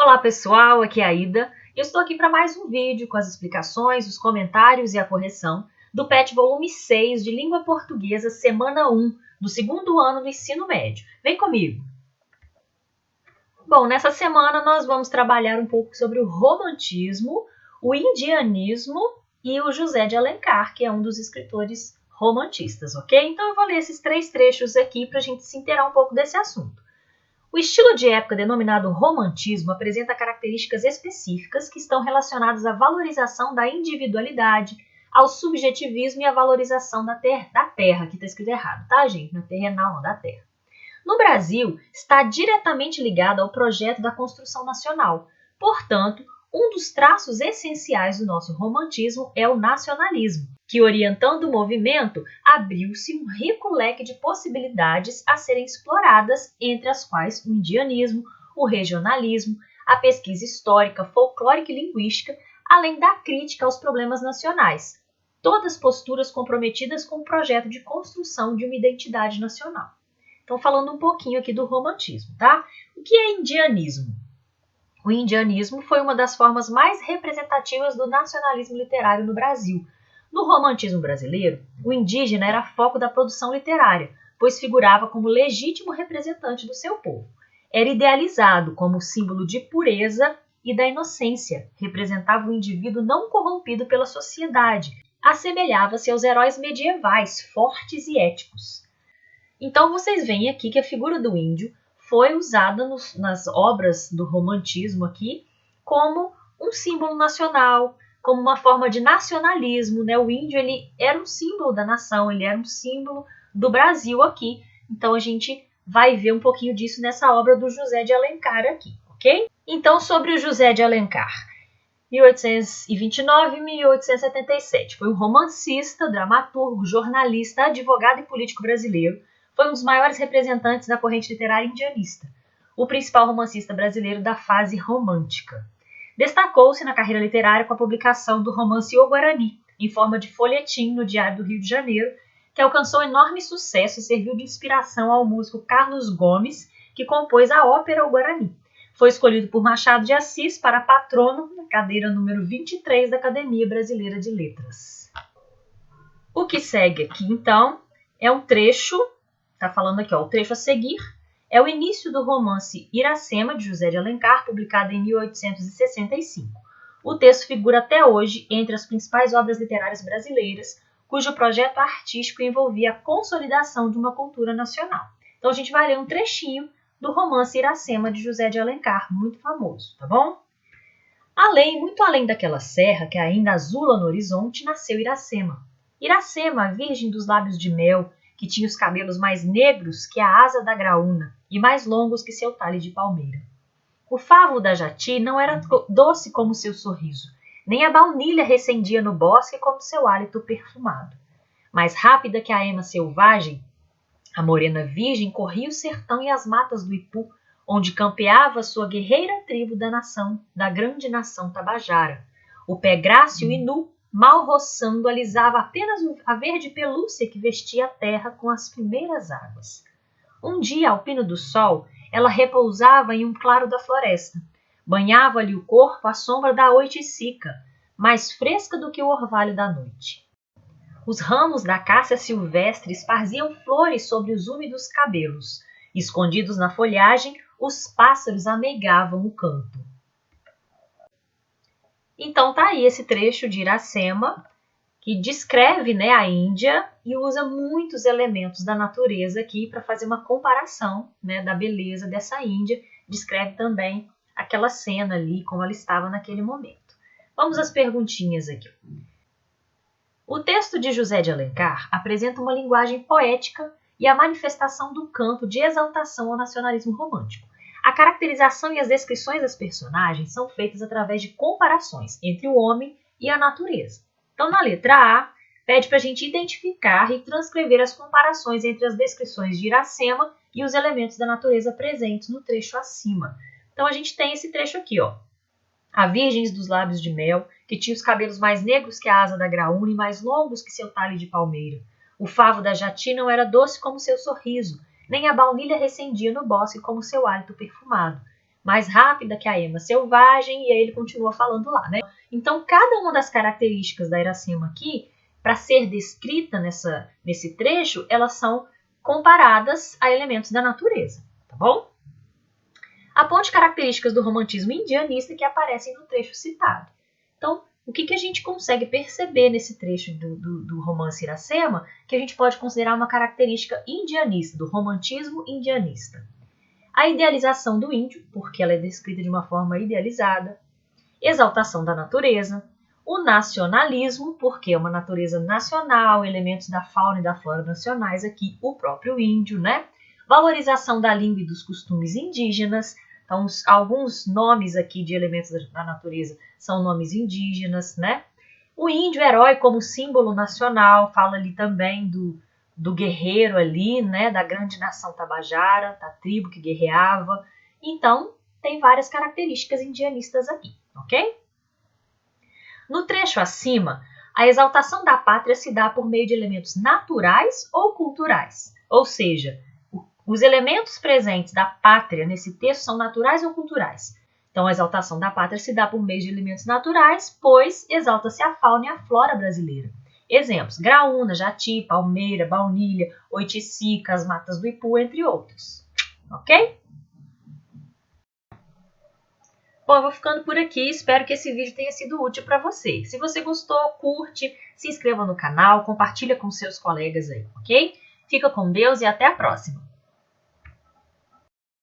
Olá pessoal, aqui é a Ida e eu estou aqui para mais um vídeo com as explicações, os comentários e a correção do PET volume 6 de Língua Portuguesa, semana 1 do segundo ano do ensino médio. Vem comigo! Bom, nessa semana nós vamos trabalhar um pouco sobre o romantismo, o indianismo e o José de Alencar, que é um dos escritores romantistas, ok? Então eu vou ler esses três trechos aqui para a gente se inteirar um pouco desse assunto. O estilo de época denominado romantismo apresenta características específicas que estão relacionadas à valorização da individualidade, ao subjetivismo e à valorização da terra, que está escrito errado, tá, gente? Na terrenal, não, da terra. No Brasil, está diretamente ligado ao projeto da construção nacional. Portanto, um dos traços essenciais do nosso romantismo é o nacionalismo, que, orientando o movimento, abriu-se um rico leque de possibilidades a serem exploradas, entre as quais o indianismo, o regionalismo, a pesquisa histórica, folclórica e linguística, além da crítica aos problemas nacionais, todas posturas comprometidas com o projeto de construção de uma identidade nacional. Então, falando um pouquinho aqui do romantismo, tá? O que é indianismo? O indianismo foi uma das formas mais representativas do nacionalismo literário no Brasil. No romantismo brasileiro, o indígena era foco da produção literária, pois figurava como legítimo representante do seu povo. Era idealizado como símbolo de pureza e da inocência, representava o indivíduo não corrompido pela sociedade, assemelhava-se aos heróis medievais, fortes e éticos. Então vocês veem aqui que a figura do índio foi usada nas obras do romantismo aqui como um símbolo nacional, como uma forma de nacionalismo, né? O índio ele era um símbolo da nação, ele era um símbolo do Brasil aqui. Então a gente vai ver um pouquinho disso nessa obra do José de Alencar aqui, ok? Então sobre o José de Alencar, 1829 e 1877, foi um romancista, dramaturgo, jornalista, advogado e político brasileiro. Foi um dos maiores representantes da corrente literária indianista, o principal romancista brasileiro da fase romântica. Destacou-se na carreira literária com a publicação do romance O Guarani, em forma de folhetim no Diário do Rio de Janeiro, que alcançou enorme sucesso e serviu de inspiração ao músico Carlos Gomes, que compôs a ópera O Guarani. Foi escolhido por Machado de Assis para patrono na cadeira número 23 da Academia Brasileira de Letras. O que segue aqui, então, é um trecho. Está falando aqui, ó, o trecho a seguir é o início do romance Iracema, de José de Alencar, publicado em 1865. O texto figura até hoje entre as principais obras literárias brasileiras, cujo projeto artístico envolvia a consolidação de uma cultura nacional. Então a gente vai ler um trechinho do romance Iracema, de José de Alencar, muito famoso, tá bom? Muito além daquela serra que ainda azula no horizonte, nasceu Iracema. Iracema, virgem dos lábios de mel, que tinha os cabelos mais negros que a asa da graúna e mais longos que seu talhe de palmeira. O favo da jati não era doce como seu sorriso, nem a baunilha recendia no bosque como seu hálito perfumado. Mais rápida que a ema selvagem, a morena virgem corria o sertão e as matas do Ipu, onde campeava sua guerreira tribo da grande nação tabajara. O pé grácil e nu, mal roçando, alisava apenas a verde pelúcia que vestia a terra com as primeiras águas. Um dia, ao pino do sol, ela repousava em um claro da floresta. Banhava-lhe o corpo à sombra da oiticica, mais fresca do que o orvalho da noite. Os ramos da cássia silvestre esparziam flores sobre os úmidos cabelos. Escondidos na folhagem, os pássaros ameigavam o canto. Então tá aí esse trecho de Iracema, que descreve, né, a Índia e usa muitos elementos da natureza aqui para fazer uma comparação, né, da beleza dessa Índia. Descreve também aquela cena ali, como ela estava naquele momento. Vamos às perguntinhas aqui. O texto de José de Alencar apresenta uma linguagem poética e a manifestação do canto de exaltação ao nacionalismo romântico. A caracterização e as descrições das personagens são feitas através de comparações entre o homem e a natureza. Então, na letra A, pede para a gente identificar e transcrever as comparações entre as descrições de Iracema e os elementos da natureza presentes no trecho acima. Então, a gente tem esse trecho aqui, ó. A virgem dos lábios de mel, que tinha os cabelos mais negros que a asa da graúna e mais longos que seu talhe de palmeira. O favo da jati não era doce como seu sorriso, nem a baunilha recendia no bosque como seu hálito perfumado. mais rápida que a ema selvagem, e aí ele continua falando lá, né? Então, cada uma das características da Iracema aqui, para ser descrita nesse trecho, elas são comparadas a elementos da natureza, tá bom? Aponte características do romantismo indianista que aparecem no trecho citado. Então, o que a gente consegue perceber nesse trecho do romance Iracema, que a gente pode considerar uma característica indianista, do romantismo indianista? A idealização do índio, porque ela é descrita de uma forma idealizada, exaltação da natureza, o nacionalismo, porque é uma natureza nacional, elementos da fauna e da flora nacionais, aqui o próprio índio, né? Valorização da língua e dos costumes indígenas. Então, alguns nomes aqui de elementos da natureza são nomes indígenas, né? O índio herói como símbolo nacional, fala ali também do guerreiro ali, né? Da grande nação tabajara, da tribo que guerreava. Então, tem várias características indianistas aqui, ok? No trecho acima, a exaltação da pátria se dá por meio de elementos naturais ou culturais, ou seja, os elementos presentes da pátria nesse texto são naturais ou culturais. Então, a exaltação da pátria se dá por meio de elementos naturais, pois exalta-se a fauna e a flora brasileira. Exemplos: graúna, jati, palmeira, baunilha, oiticica, as matas do Ipu, entre outros. Ok? Bom, eu vou ficando por aqui, espero que esse vídeo tenha sido útil para você. Se você gostou, curte, se inscreva no canal, compartilha com seus colegas aí, ok? Fica com Deus e até a próxima!